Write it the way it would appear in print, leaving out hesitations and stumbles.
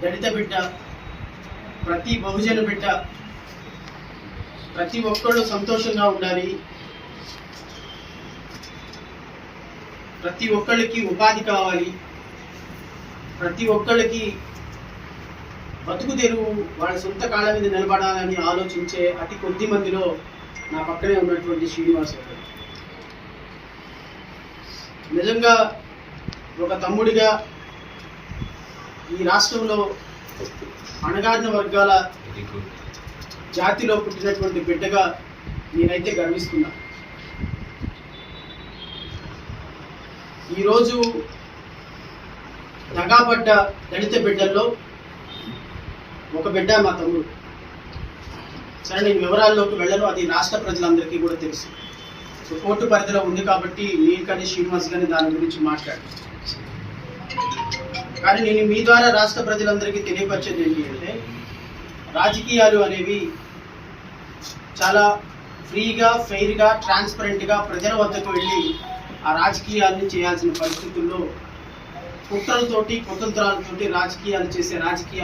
దళిత బిడ్డ, ప్రతి బహుజన బిడ్డ, ప్రతి ఒక్కళ్ళు సంతోషంగా ఉండాలి, ప్రతి ఒక్కళ్ళకి ఉపాధి కావాలి, ప్రతి ఒక్కళ్ళకి బతుకు తెరువు వాళ్ళ సొంత కాళ్ళ మీద నిలబడాలని ఆలోచించే అతి కొద్ది మందిలో నా పక్కనే ఉన్నటువంటి శ్రీనివాస్ గారు. నిజంగా ఒక తమ్ముడిగా ఈ రాష్ట్రంలో అణగారిన వర్గాల జాతిలో పుట్టినటువంటి బిడ్డగా నేనైతే గర్విస్తున్నా. ఈరోజు దగాపడ్డ దళిత బిడ్డల్లో ఒక బిడ్డ మా తమ్ముడు. సరే, నేను వివరాల్లోకి వెళ్ళను, అది రాష్ట్ర ప్రజలందరికీ కూడా తెలుసు. సో కోర్టు పరిధిలో ఉంది కాబట్టి నేను కానీ శ్రీనివాస్ కానీ దాని గురించి మాట్లాడాను. కానీ నేను మీ ద్వారా రాష్ట్ర ప్రజలందరికీ తెలియపరిచేది ఏంటి అంటే, రాజకీయాలు అనేవి చాలా ఫ్రీగా, ఫెయిర్గా, ట్రాన్స్పరెంట్గా ప్రజల వద్దకు వెళ్ళి ఆ రాజకీయాలను చేయాల్సిన పరిస్థితుల్లో కుట్రలతోటి, కుతంత్రాలతోటి రాజకీయాలు చేసే రాజకీయ